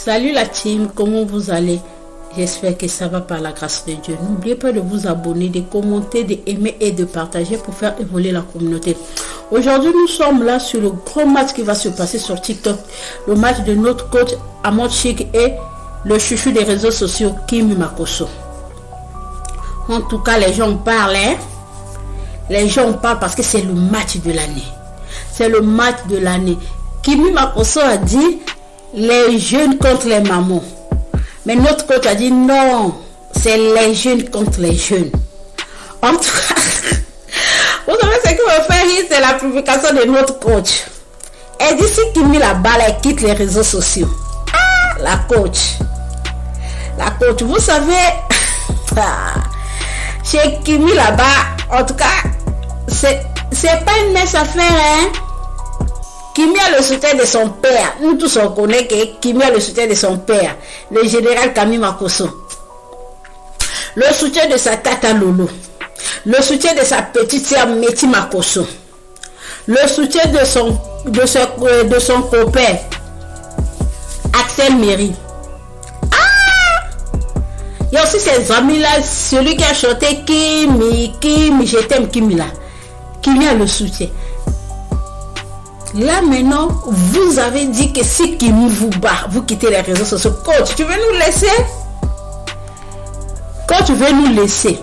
Salut la team, comment vous allez? J'espère que ça va par la grâce de Dieu. N'oubliez pas de vous abonner, de commenter, d'aimer et de partager pour faire évoluer la communauté. Aujourd'hui, nous sommes là sur le grand match qui va se passer sur TikTok. Le match de notre coach Ahmad Chic et le chouchou des réseaux sociaux Kimi Makosso. En tout cas, les gens parlent. Les gens parlent parce que c'est le match de l'année. C'est le match de l'année. Kimi Makosso a dit les jeunes contre les mamans. Mais notre coach a dit non, c'est les jeunes contre les jeunes. En tout cas, vous savez ce qui me fait rire, c'est la publication de notre coach. Elle dit si Kimi la balle, elle quitte les réseaux sociaux. Ah, la coach. La coach, vous savez, chez Kimi là-bas, en tout cas, c'est pas une mince affaire, hein. Kimi a le soutien de son père. Nous tous on connaît que Kimi a le soutien de son père, le général Kimi Makosso. Le soutien de sa tata Lolo. Le soutien de sa petite sœur Meti Makosso. Le soutien de son copain Axel Méry. Il y a aussi ses amis là, celui qui a chanté Kimi, je t'aime Kimi là. Kimi a le soutien. Là maintenant, vous avez dit que si Kimi vous bat, vous quittez les réseaux sociaux. Coach, tu veux nous laisser? Coach, tu veux nous laisser?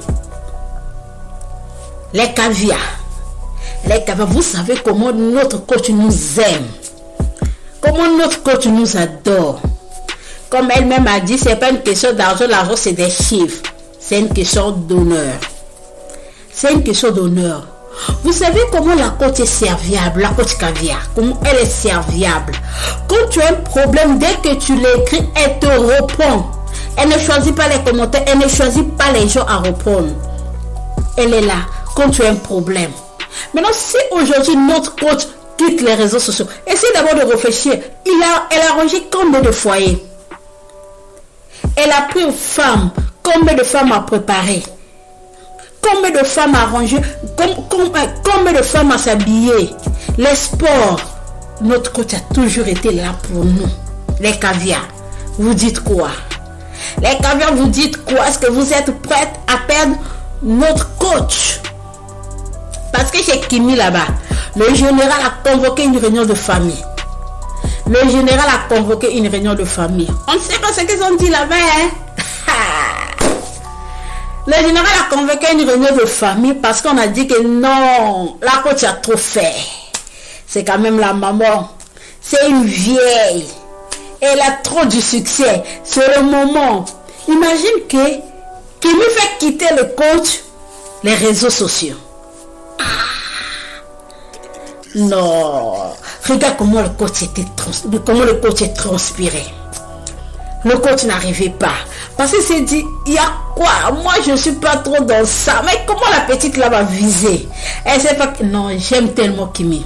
Les caviars. Les caviars, vous savez comment notre coach nous aime. Comment notre coach nous adore. Comme elle-même a dit, c'est pas une question d'argent, l'argent c'est des chiffres. C'est une question d'honneur. C'est une question d'honneur. Vous savez comment la coach est serviable, la coach caviar, comment elle est serviable. Quand tu as un problème, dès que tu l'écris, elle te répond. Elle ne choisit pas les commentaires, elle ne choisit pas les gens à répondre. Elle est là quand tu as un problème. Maintenant, si aujourd'hui notre coach quitte les réseaux sociaux, essayez d'abord de réfléchir. Elle a rangé combien de foyers? Elle a pris une femme, combien de femmes a préparé? Combien de femmes à ranger, combien de femmes à s'habiller, les sports. Notre coach a toujours été là pour nous. Les caviars, vous dites quoi? Les caviars, vous dites quoi? Est-ce que vous êtes prêtes à perdre notre coach? Parce que chez Kimi là-bas, le général a convoqué une réunion de famille. Le général a convoqué une réunion de famille. On ne sait pas ce qu'ils ont dit là-bas, hein? Le général a convoqué une réunion de famille parce qu'on a dit que non, la coach a trop fait. C'est quand même la maman. C'est une vieille. Elle a trop du succès. C'est le moment. Imagine que Kimi fait quitter le coach les réseaux sociaux. Non. Regarde comment le coach est transpiré. Le coach n'arrivait pas. Parce qu'il s'est dit, il y a quoi? Moi, je ne suis pas trop dans ça. Mais comment la petite là va viser? Elle sait pas que... Non, j'aime tellement Kimi.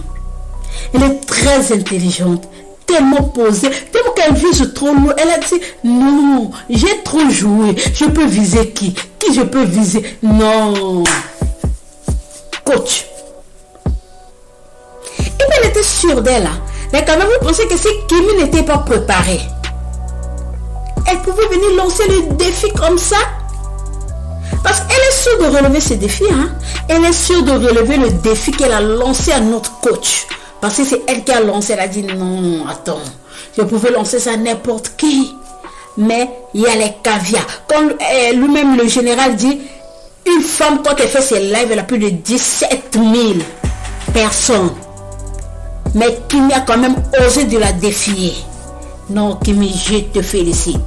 Elle est très intelligente, tellement posée, tellement qu'elle vise trop loin. Elle a dit, non, j'ai trop joué. Je peux viser qui? Qui je peux viser? Non. Coach. Et bien, elle était sûre d'elle. Mais quand même, vous pensez que si Kimi n'était pas préparée, elle pouvait venir lancer le défi comme ça? Parce qu'elle est sûre de relever ce défi. Elle est sûre de relever le défi qu'elle a lancé à notre coach. Parce que c'est elle qui a lancé. Elle a dit non, attends. Je pouvais lancer ça à n'importe qui. Mais il y a les caviars. Comme lui-même, le général dit, une femme, quand elle fait ses lives, elle a plus de 17 000 personnes. Mais Kimi a quand même osé de la défier. Non, Kimi, je te félicite.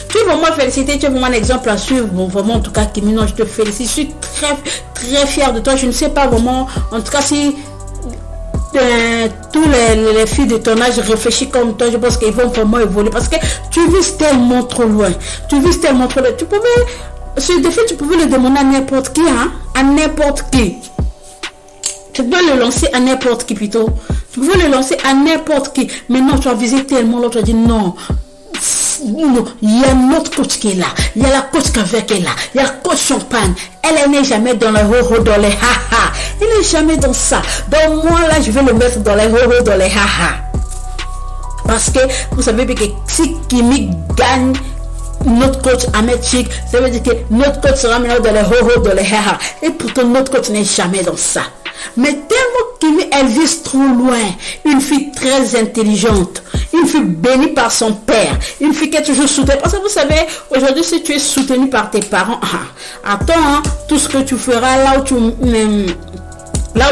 Tu es vraiment félicité, tu es vraiment un exemple à suivre. Bon, vraiment, en tout cas, Kimi, non, je te félicite. Je suis très, très fière de toi. Je ne sais pas vraiment, en tout cas, si tous les filles de ton âge réfléchissent comme toi, je pense qu'ils vont vraiment évoluer. Parce que tu vises tellement trop loin. Tu vises tellement trop loin. Tu pouvais, ce défi, tu pouvais le demander à n'importe qui, à n'importe qui. Tu peux le lancer à n'importe qui plutôt. Tu peux le lancer à n'importe qui. Mais non, tu as visé tellement, l'autre a dit non. Non, il y a notre coach qui est là. Il y a la coach Caviar qui est là. Il y a la coach Champagne. Elle n'est jamais dans les ho-ho, dans les ha-ha. Elle n'est jamais dans ça. Donc moi là, je vais le mettre dans les ho-ho, dans les ha-ha. Parce que vous savez que si Kimi gagne notre coach Ahmed Chik, ça veut dire que notre coach sera maintenant dans les ho-ho, dans les ha-ha. Et pourtant, notre coach n'est jamais dans ça. Mais tellement Kimi, elle vise trop loin. Une fille très intelligente. Une fille bénie par son père. Une fille qui est toujours soutenue. Parce que vous savez, aujourd'hui, si tu es soutenu par tes parents, attends, hein, tout ce que tu feras là où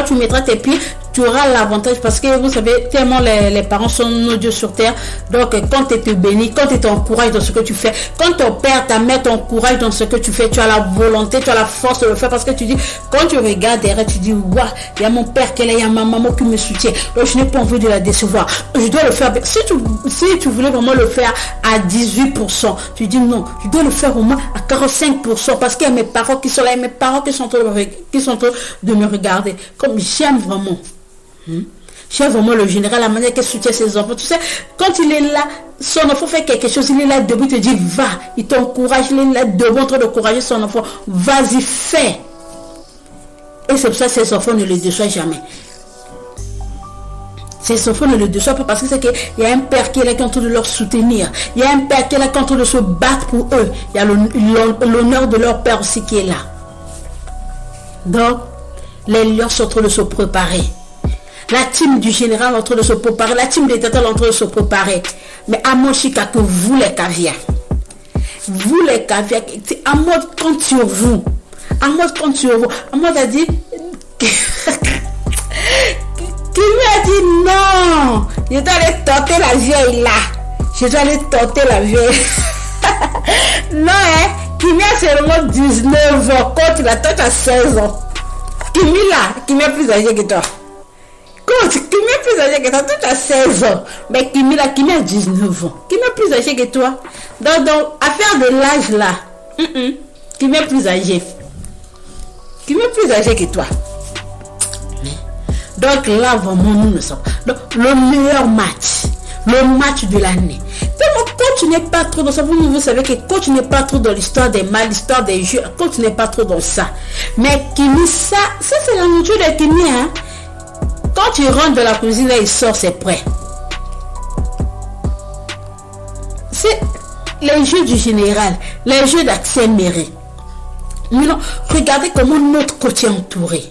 tu mettras tes pieds, tu auras l'avantage parce que vous savez, tellement les parents sont nos dieux sur terre. Donc, quand tu te bénis, quand tu t'encourages dans ce que tu fais, quand ton père, ta mère t'encourage dans ce que tu fais, tu as la volonté, tu as la force de le faire parce que tu dis, quand tu regardes derrière, tu dis, waouh, il y a mon père qui est là, il y a ma maman qui me soutient. Donc, je n'ai pas envie de la décevoir. Je dois le faire. Si tu voulais vraiment le faire à 18%, tu dis non, je dois le faire au moins à 45% parce qu'il y a mes parents qui sont là, et mes parents qui sont en train de me regarder. Comme j'aime vraiment. J'aime vraiment le général, la manière qu'il soutient ses enfants. Tu sais, quand il est là, son enfant fait quelque chose, il est là debout, il te dit va, il t'encourage, il est là debout en train d'encourager son enfant. Vas-y, fais. Et c'est pour ça que ses enfants ne le déçoivent jamais. Ses enfants ne le déçoivent pas parce que c'est qu'il y a un père qui est là qui est en train de leur soutenir. Il y a un père qui est là qui est en train de se battre pour eux. Il y a l'honneur de leur père aussi qui est là. Donc, les lions sont en train de se préparer. La team du général est en train de se préparer. La team des tatars est en train de se préparer. Mais à mon chica que vous les caviars. Vous les caviars. À mode compte sur vous. À mode compte sur vous. À mode a dit. Qui lui a dit non. Je dois aller tenter la vieille là. Je dois aller tenter la vieille. Non, hein. Kimi a seulement 19 ans. Quand la tête à 16 ans. Kimi là. Kimi est plus âgé que toi. Kimi est plus âgé que toi, tu as 16 ans. Mais Kimi a 19 ans. Kimi est plus âgé que toi. Donc affaire de l'âge là. Kimi est plus âgé. Kimi est plus âgé que toi. Donc là, vraiment, nous ne sommes. Donc, le meilleur match. Le match de l'année. Tellement, quand tu n'es pas trop dans ça, vous savez que quand tu n'es pas trop dans l'histoire des mal, l'histoire des jeux, quand tu n'es pas trop dans ça. Mais Kimi, ça c'est la nourriture de Kimi, hein. Quand tu rentres dans la cuisine, là, il sort, c'est prêt. C'est les jeux du général, les jeux d'accès méré. Maintenant, regardez comment notre coach est entouré.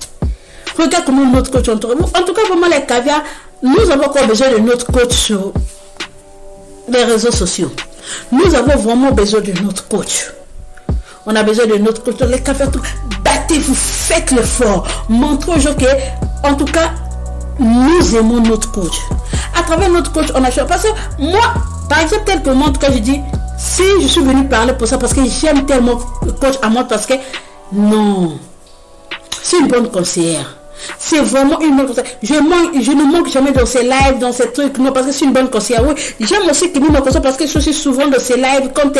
Regarde comment notre coach est entouré. En tout cas, vraiment, les caviars, nous avons encore besoin de notre coach sur les réseaux sociaux. Nous avons vraiment besoin de notre coach. On a besoin de notre coach. Les caviars, battez-vous, faites l'effort. Montrez aux gens que, en tout cas, nous aimons notre coach. À travers notre coach, on a choisi. Parce que moi, par exemple, quelques mois, quand je dis, si je suis venu parler pour ça, parce que j'aime tellement le coach à moi, parce que non, c'est une bonne conseillère. C'est vraiment une bonne conseillère. Je ne manque jamais dans ses lives, dans ces trucs, non, parce que c'est une bonne conseillère. Oui, j'aime aussi qu'il me conseille parce que je suis souvent dans ses lives, quand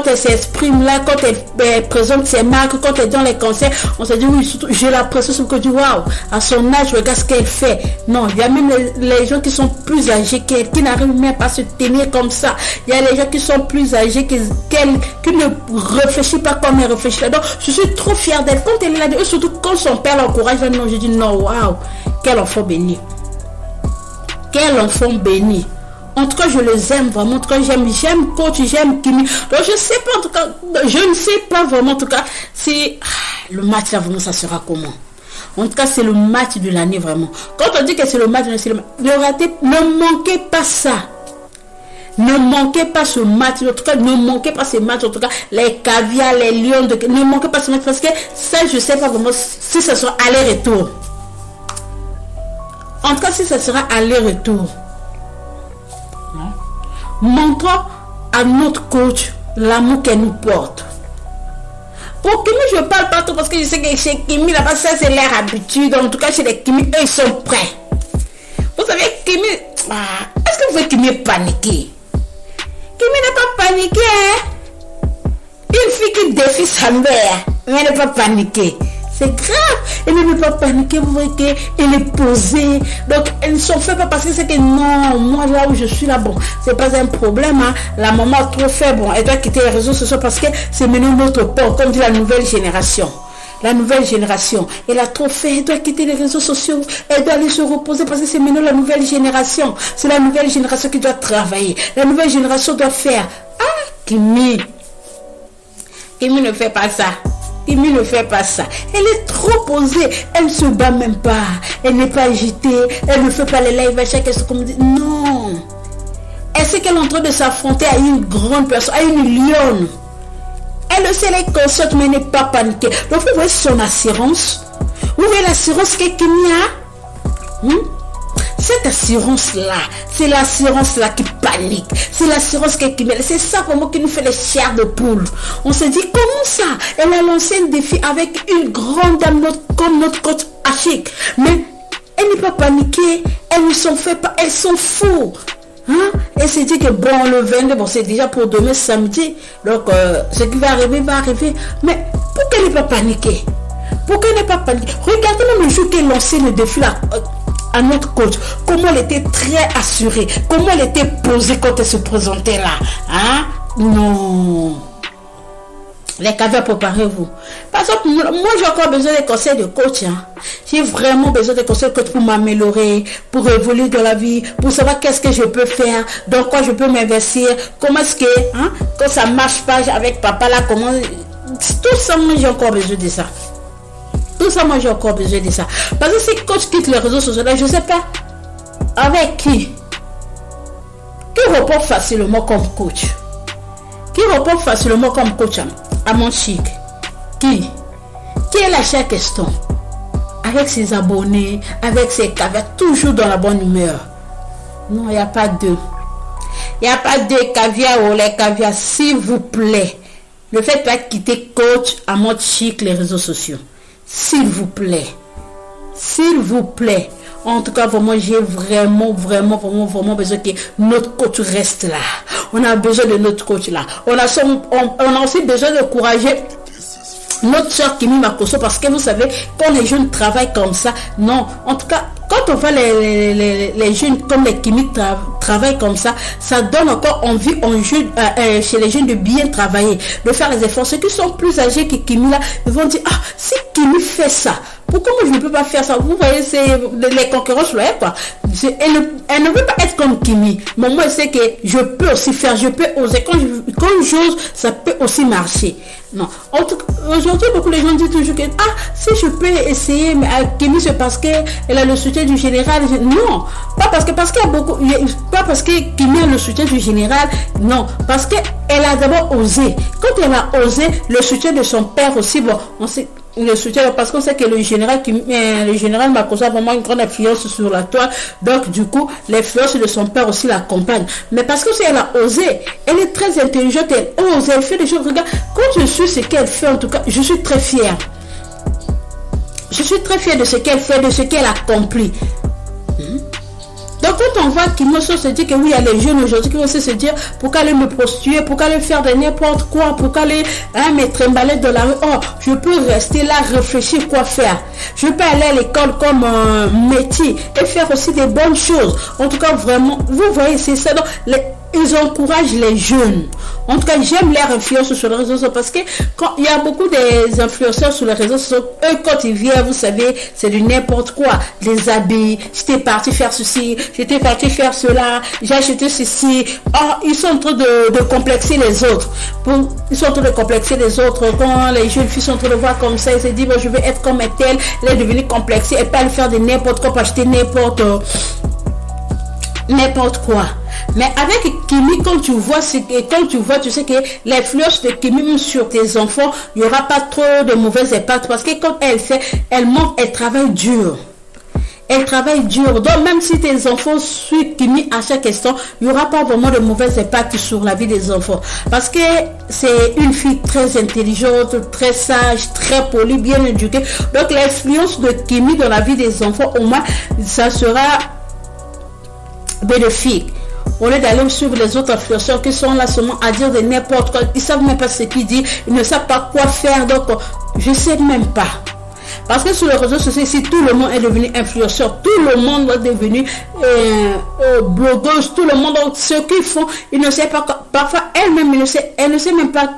elle s'exprime là, quand elle présente ses marques, quand elle est dans les concerts, on se dit oui, surtout, j'ai l'impression que je dis waouh, à son âge, regarde ce qu'elle fait. Non, il y a même les gens qui sont plus âgés qu'elle, qui n'arrivent même pas à se tenir comme ça. Il y a les gens qui sont plus âgés qui ne réfléchissent pas comme elle réfléchit. Donc, je suis trop fière d'elle. Quand elle est là, et surtout quand son père l'encourage, non, je dis non, waouh, quel enfant béni. Quel enfant béni. En tout cas, je les aime vraiment. En tout cas, j'aime coach, j'aime Kimi. Donc, je sais pas, en tout cas, je ne sais pas vraiment, en tout cas, si le match là, vraiment, ça sera comment. En tout cas, c'est le match de l'année, vraiment. Quand on dit que c'est le match, ne manquez pas ça. Ne manquez pas ce match, en tout cas, ne manquez pas ce match, en tout cas, les caviars, les lions, ne manquez pas ce match, parce que ça, je ne sais pas vraiment si ce sera aller-retour. En tout cas, si ce sera aller-retour. Montrons à notre coach l'amour qu'elle nous porte. Pour Kimi, je ne parle pas trop parce que je sais que chez Kimi, là-bas, ça c'est leur habitude. En tout cas, chez les Kimi, eux, ils sont prêts. Vous savez, Kimi, est-ce que vous voyez Kimi paniquer? Kimi n'est pas paniqué, hein? Une fille qui défie sa mère, mais elle n'est pas paniquée. C'est grave. Elle ne veut pas paniquer, vous voyez qu'elle est posée. Donc, elle ne s'en fait pas parce que c'est que non, moi là où je suis là, bon, c'est pas un problème. Hein. La maman a trop fait, bon, elle doit quitter les réseaux sociaux parce que c'est maintenant notre port, comme dit la nouvelle génération. La nouvelle génération, elle a trop fait, elle doit quitter les réseaux sociaux, elle doit aller se reposer parce que c'est maintenant la nouvelle génération. C'est la nouvelle génération qui doit travailler. La nouvelle génération doit faire. Ah, Kimi ne fait pas ça. Kimi ne fait pas ça. Elle est trop posée. Elle ne se bat même pas. Elle n'est pas agitée. Elle ne fait pas les lives à chaque fois qu'on me dit. Non. Elle sait qu'elle est en train de s'affronter à une grande personne, à une lionne. Elle le sait, elle est consciente, mais elle n'est pas paniquée. Donc, vous voyez son assurance. Vous voyez l'assurance que Kimi a. Cette assurance-là, c'est l'assurance-là qui panique. C'est l'assurance qui met. C'est ça pour moi qui nous fait les chairs de poule. On se dit, comment ça? Elle a lancé un défi avec une grande dame comme notre coach Achik. Mais elle n'est pas paniquée. Elle ne s'en fait pas. Elle s'en fout. Elle s'est dit que bon, le 22, bon, c'est déjà pour demain samedi. Donc, ce qui va arriver, va arriver. Mais pourquoi elle n'est pas paniquée? Pourquoi elle n'est pas paniquée? Regardez même le jour qu'elle lançait le défi là. À notre coach, comment elle était très assurée, comment elle était posée quand elle se présentait là. Non. Les caviars, préparez-vous. Par exemple, moi j'ai encore besoin des conseils de coach. J'ai vraiment besoin des conseils de coach pour m'améliorer, pour évoluer dans la vie, pour savoir qu'est-ce que je peux faire, dans quoi je peux m'investir, comment est-ce que, quand ça ne marche pas avec papa là, comment... Tout ça, moi j'ai encore besoin de ça. Tout ça, moi j'ai encore besoin de ça. Parce que si coach quitte les réseaux sociaux, je ne sais pas avec qui reporte facilement comme coach. Qui reporte facilement comme coach à mon chic. Qui est là chaque question. Avec ses abonnés, avec ses caviars, toujours dans la bonne humeur. Non, il n'y a pas deux. Il n'y a pas deux caviars ou les caviars, s'il vous plaît. Ne faites pas quitter coach à mon chic les réseaux sociaux. S'il vous plaît. S'il vous plaît. En tout cas, vraiment, j'ai vraiment besoin que notre coach reste là. On a besoin de notre coach là. On a aussi besoin de courager notre soeur Kimi Makoso, parce que vous savez, quand les jeunes travaillent comme ça, non, en tout cas, quand on voit les jeunes comme les Kimi travaillent comme ça, ça donne encore envie chez les jeunes de bien travailler, de faire les efforts. Ceux qui sont plus âgés que Kimi là, ils vont dire, si Kimi fait ça, pourquoi moi je ne peux pas faire ça? Vous voyez, c'est les concurrences là, quoi. Elle ne veut pas être comme Kimi. Mais moi, je sais que je peux aussi faire, je peux oser. Quand j'ose, ça peut aussi marcher. Non. En tout cas, aujourd'hui, beaucoup de gens disent toujours que, si je peux essayer, mais à Kimi, c'est parce qu'elle a le soutien du général. Non. Pas parce qu'il y a beaucoup, pas parce que Kimi a le soutien du général. Non. Parce qu'elle a d'abord osé. Quand elle a osé, le soutien de son père aussi, bon, on sait, le soutien, parce qu'on sait que le général Makoso a vraiment une grande influence sur la toile, donc du coup l'influence de son père aussi l'accompagne, mais parce que si elle a osé, elle est très intelligente, elle ose, elle fait des choses. Regarde, quand je suis ce qu'elle fait, en tout cas je suis très fière de ce qu'elle fait, de ce qu'elle accomplit. Donc quand on voit qu'Imoso se dit que oui, il y a les jeunes aujourd'hui qui vont se dire, pourquoi aller me prostituer, pourquoi aller faire de n'importe quoi, pourquoi aller me trimballer dans la rue. Je peux rester là, réfléchir quoi faire. Je peux aller à l'école comme métier et faire aussi des bonnes choses. En tout cas, vraiment, vous voyez, c'est ça. Donc, ils encouragent les jeunes. En tout cas, j'aime leur influence sur les réseaux sociaux, parce que quand il y a beaucoup des influenceurs sur les réseaux sociaux, eux, quand ils viennent, vous savez, c'est du n'importe quoi. Les habits, j'étais parti faire ceci, j'étais parti faire cela, j'ai acheté ceci. Ils sont en train de complexer les autres. Ils sont en train de complexer les autres. Quand les jeunes filles sont en train de voir comme ça, ils se disent, je vais être comme un tel, elle est devenue complexée, et pas aller faire de n'importe quoi pour acheter n'importe quoi. Mais avec Kimi, quand tu vois, tu sais que l'influence de Kimi sur tes enfants, il n'y aura pas trop de mauvais impacts, parce que quand elle montre, elle travaille dur. Elle travaille dur. Donc même si tes enfants suivent Kimi à chaque instant, il n'y aura pas vraiment de mauvais impacts sur la vie des enfants. Parce que c'est une fille très intelligente, très sage, très polie, bien éduquée. Donc l'influence de Kimi dans la vie des enfants, au moins, ça sera bénéfique. Au lieu d'aller suivre les autres influenceurs qui sont là seulement à dire de n'importe quoi, ils ne savent même pas ce qu'ils disent, ils ne savent pas quoi faire, donc je ne sais même pas. Parce que sur les réseaux sociaux, si tout le monde est devenu influenceur, tout le monde est devenu blogueuse, tout le monde, ce qu'ils font, ils ne savent pas, parfois elle-même, elle ne sait même pas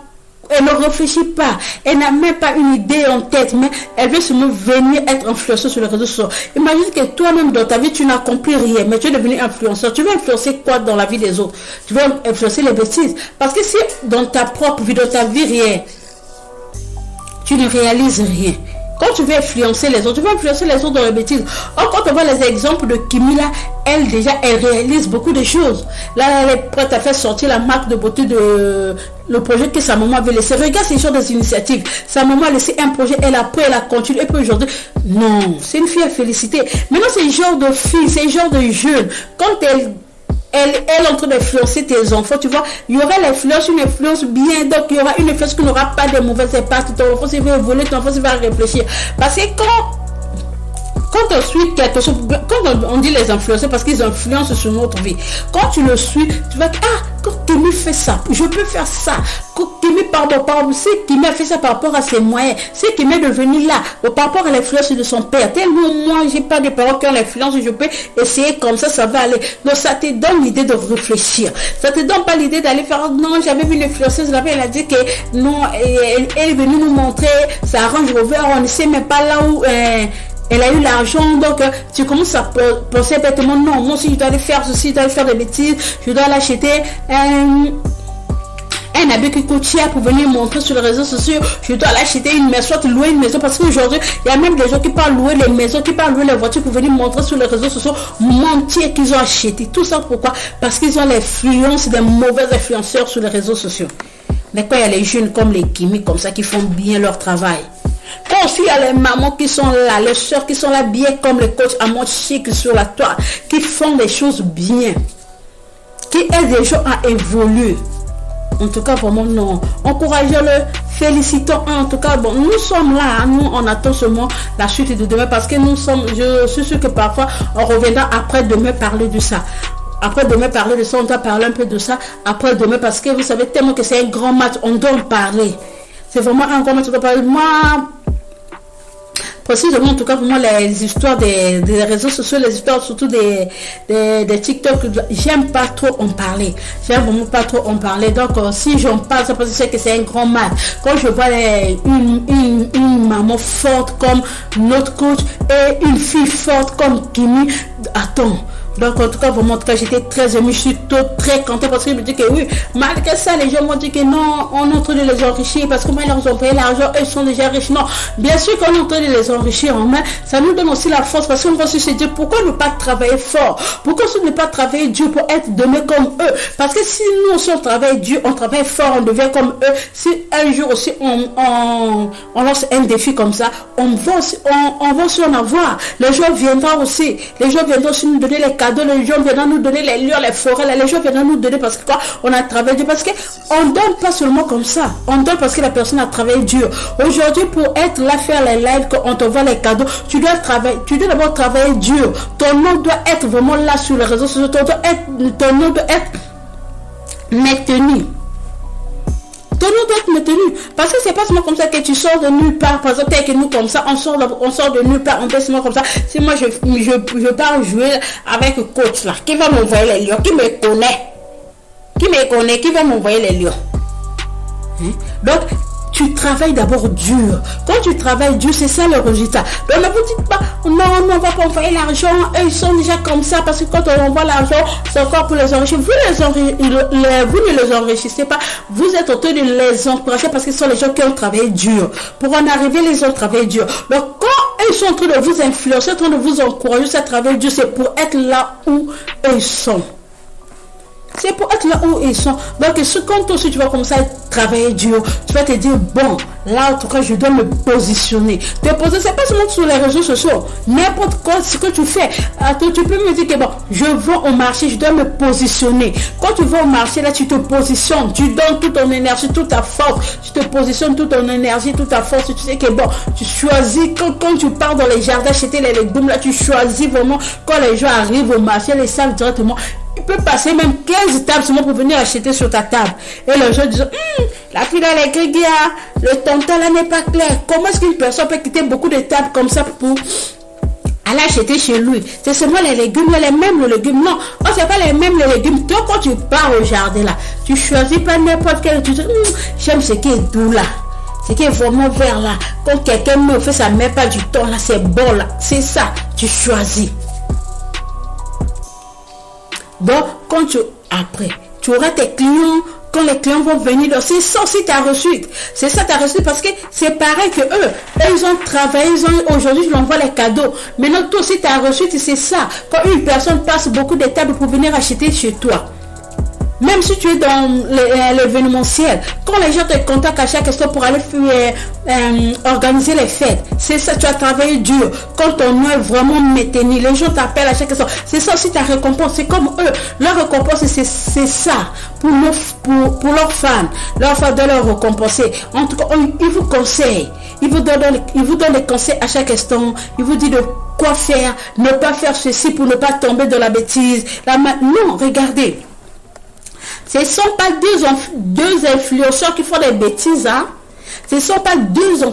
elle ne réfléchit pas, elle n'a même pas une idée en tête, mais elle veut seulement venir être influenceuse sur les réseaux sociaux. Imagine que toi-même dans ta vie, tu n'accomplis rien, mais tu es devenu influenceur. Tu veux influencer quoi dans la vie des autres? Tu veux influencer les bêtises. Parce que si dans ta propre vie, dans ta vie, rien, tu ne réalises rien. Quand tu veux influencer les autres, tu veux influencer les autres dans les bêtises. Or, quand on voit les exemples de Kimi là, elle réalise beaucoup de choses. Là, elle est prête à faire sortir la marque de beauté de le projet que sa maman avait laissé. Regarde ces genres d'initiatives. Sa maman a laissé un projet, elle a continué, et puis aujourd'hui, non, c'est une fille à féliciter. Maintenant, c'est le genre de fille, c'est le genre de jeune. Quand elle est en train d'influencer tes enfants, tu vois, il y aura l'influence, une influence bien, donc il y aura une influence qui n'aura pas de mauvaises impacts. Ton enfant, s'il va évoluer, ton enfant, s'il va réfléchir. Parce que quand on suit quelque chose, quand on dit les influenceurs, parce qu'ils influencent sur notre vie, quand tu le suis, tu vas dire, ah, quand Kimi fait ça, je peux faire ça. Quand Kimi, c'est Kimi a fait ça par rapport à ses moyens, c'est Kimi est devenu là, par rapport à l'influence de son père. Tellement moi, j'ai pas de parents qui ont l'influence, je peux essayer comme ça va aller. Donc ça te donne l'idée de réfléchir. Ça te donne pas l'idée d'aller faire, non, j'avais vu une influenceuse là-bas, elle a dit que non, elle est venue nous montrer, ça arrange Rover, on ne sait même pas là où... elle a eu l'argent, donc tu commences à penser bêtement, non, moi aussi je dois aller faire ceci, je dois aller faire des bêtises, je dois l'acheter un habit qui coûte cher pour venir montrer sur les réseaux sociaux, je dois l'acheter une maison, soit louer une maison, parce qu'aujourd'hui, il y a même des gens qui parlent louer les maisons, qui parlent louer les voitures pour venir montrer sur les réseaux sociaux, mentir qu'ils ont acheté. Tout ça pourquoi? Parce qu'ils ont l'influence des mauvais influenceurs sur les réseaux sociaux. Mais quand il y a les jeunes comme les Kimi, comme ça, qui font bien leur travail, quand il y a les mamans qui sont là, les soeurs qui sont là bien comme les coachs à mode chic sur la toile, qui font des choses bien, qui aident les gens à évoluer. En tout cas, vraiment, non. Encourageons-le, félicitons. En tout cas, bon, nous sommes là. Nous, on attend seulement la suite de demain parce que nous sommes, je suis sûr que parfois, on reviendra après demain parler de ça. Après demain parler de ça, on doit parler un peu de ça. Après demain, parce que vous savez tellement que c'est un grand match, on doit en parler. C'est vraiment un grand match, on doit parler. Moi, précisément, en tout cas, pour moi, les histoires des réseaux sociaux, les histoires surtout des TikTok, j'aime pas trop en parler. J'aime vraiment pas trop en parler. Donc, si j'en parle, c'est parce que je sais que c'est un grand mal. Quand je vois une maman forte comme notre coach et une fille forte comme Kimi, attends. Donc en tout cas, vraiment, en tout cas, j'étais très émue, je suis très contente parce qu'il me dit que oui, malgré ça, les gens m'ont dit que non, on est en train de les enrichir parce que moi, ils leur ont payé l'argent, ils sont déjà riches. Non, bien sûr qu'on est en train de les enrichir, mais ça nous donne aussi la force parce qu'on va se dire pourquoi ne pas travailler fort, pourquoi ne pas travailler dur pour être demain comme eux, parce que si nous aussi on travaille dur, on travaille fort, on devient comme eux. Si un jour aussi on lance un défi comme ça, on va aussi en avoir. Les gens viendront aussi nous donner les cadeaux, les gens viendront nous donner les lieux, les forêts, les gens viendront nous donner parce que quoi, on a travaillé dur, parce que on donne pas seulement comme ça, on donne parce que la personne a travaillé dur. Aujourd'hui, pour être là, faire les lives, quand on te voit les cadeaux, tu dois d'abord travailler dur. Ton nom doit être vraiment là sur les réseaux sociaux, ton nom doit être maintenu. Ton nom doit être maintenu. Parce que c'est pas seulement comme ça que tu sors de nulle part. Par exemple, avec nous comme ça, on sort de nulle part, on fait seulement comme ça. Si moi je pars jouer avec le coach là, qui va m'envoyer les lions, qui me connaît, qui va m'envoyer les lions. Donc, tu travailles d'abord dur. Quand tu travailles dur, c'est ça le résultat. Donc ne vous dites pas, non, on va pas envoyer l'argent, eux ils sont déjà comme ça, parce que quand on envoie l'argent, c'est encore pour les enrichir. Vous ne les enrichissez pas, vous êtes en train de les encourager parce que ce sont les gens qui ont travaillé dur. Pour en arriver, les ont travaillé dur. Donc quand ils sont en train de vous influencer, en train de vous encourager à travailler dur, c'est pour être là où ils sont. C'est pour être là où ils sont. Donc, quand toi aussi tu vas commencer à travailler dur, tu vas te dire, bon, là en tout cas, je dois me positionner. Te positionner, c'est pas seulement sur les réseaux sociaux. N'importe quoi, ce que tu fais. Attends, tu peux me dire que bon, je vais au marché, je dois me positionner. Quand tu vas au marché, là, tu te positionnes. Tu donnes toute ton énergie, toute ta force. Tu te positionnes toute ton énergie, toute ta force. Tu sais que bon, tu choisis, quand tu pars dans les jardins, acheter les légumes, là, tu choisis vraiment, quand les gens arrivent au marché, les savent directement. Tu peux passer même 15 tables seulement pour venir acheter sur ta table. Et les gens disent, la fille là, elle est grégée, le tonton là n'est pas clair. Comment est-ce qu'une personne peut quitter beaucoup de tables comme ça pour Elle a acheté chez lui. C'est seulement les légumes, les mêmes légumes. Non, oh, c'est pas les mêmes légumes. Toi, quand tu pars au jardin là, tu choisis pas n'importe quel. Tu dis, j'aime ce qui est doux là. Ce qui est vraiment vert là. Quand quelqu'un me fait, ça ne met pas du temps là. C'est bon là. C'est ça. Tu choisis. Donc, quand après, tu auras tes clients. Quand les clients vont venir, c'est ça aussi ta reçue. C'est ça ta reçue parce que c'est pareil que eux, ils ont travaillé, aujourd'hui, je leur envoie les cadeaux. Maintenant, toi aussi, ta reçue, c'est ça. Quand une personne passe beaucoup d'étapes pour venir acheter chez toi. Même si tu es dans l'événementiel, quand les gens te contactent à chaque instant pour aller organiser les fêtes, c'est ça, tu as travaillé dur. Quand ton nom est vraiment maintenu, les gens t'appellent à chaque instant. C'est ça aussi ta récompense. C'est comme eux. Leur récompense, c'est ça. Pour leurs fans. Leurs fans de leur récompenser. En tout cas, ils vous conseillent. Ils vous donnent des conseils à chaque instant. Ils vous disent de quoi faire, ne pas faire ceci pour ne pas tomber dans la bêtise. Non, regardez. Ce ne sont pas deux influenceurs qui font des bêtises, hein? Ce ne sont pas deux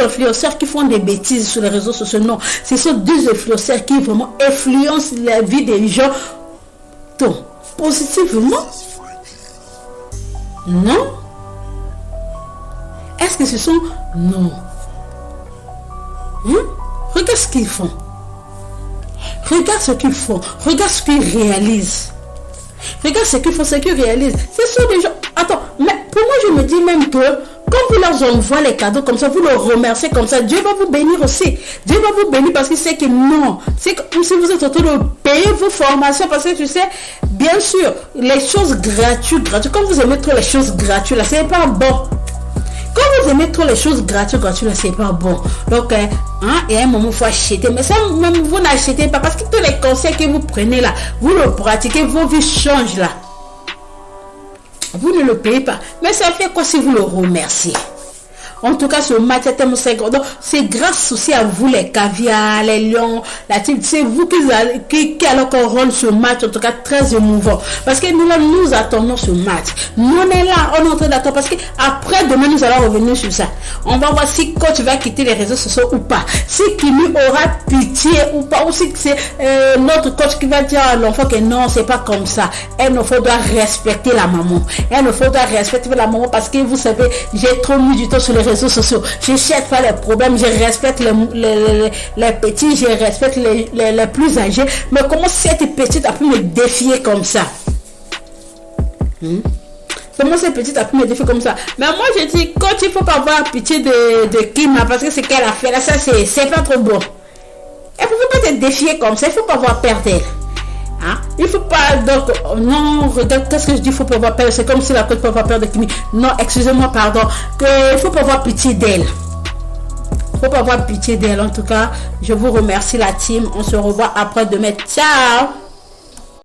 influenceurs qui font des bêtises sur les réseaux sociaux, non. Ce sont deux influenceurs qui vraiment influencent la vie des gens positivement. Non? Est-ce que ce sont... Non. Regarde ce qu'ils font. Regarde ce qu'ils font. Regarde ce qu'ils réalisent. Regarde ce qu'ils font, ce qu'ils réalisent. Ce sont des gens... Attends, mais pour moi, je me dis même que quand vous leur envoyez les cadeaux comme ça, vous leur remerciez comme ça, Dieu va vous bénir aussi. Dieu va vous bénir parce qu'il sait que non. C'est comme si vous êtes en train de payer vos formations parce que tu sais, bien sûr, les choses gratuites, quand vous aimez trop les choses gratuites, là, c'est pas bon. Quand vous aimez trop les choses gratuites, là, c'est pas bon. Donc, il y a un moment, il faut acheter. Mais ça, même vous n'achetez pas parce que tous les conseils que vous prenez là, vous le pratiquez, vos vies changent là. Vous ne le payez pas. Mais ça fait quoi si vous le remerciez? En tout cas, ce match est tellement sacré. Donc, c'est grâce aussi à vous, les caviars, les lions, la team. C'est vous qui allez encore rendre ce match, en tout cas, très émouvant. Parce que nous attendons ce match. Nous, on est là, on est en train d'attendre. Parce que après, demain, nous allons revenir sur ça. On va voir si coach va quitter les réseaux sociaux ou pas. Si Kimi aura pitié ou pas. Ou si c'est notre coach qui va dire à l'enfant que non, c'est pas comme ça. Il nous faudra respecter la maman. Il nous faudra respecter la maman parce que vous savez, j'ai trop mis du temps sur les réseaux sociaux. Je cherche pas les problèmes, je respecte les petits, je respecte les plus âgés. Mais comment cette petite a pu me défier comme ça? Comment cette petite a pu me défier comme ça? Mais moi je dis, quand il faut pas avoir pitié de Kim là, parce que c'est qu'elle a fait là, ça c'est pas trop bon. Elle ne peut pas te défier comme ça, il faut pas avoir peur d'elle. Il faut pas, donc, non, regarde, qu'est-ce que je dis, il faut pas avoir peur, c'est comme si la coach peut avoir peur de Kimi. Non, excusez-moi, pardon, il faut pas avoir pitié d'elle. Il faut pas avoir pitié d'elle, en tout cas, je vous remercie la team, on se revoit après demain, ciao.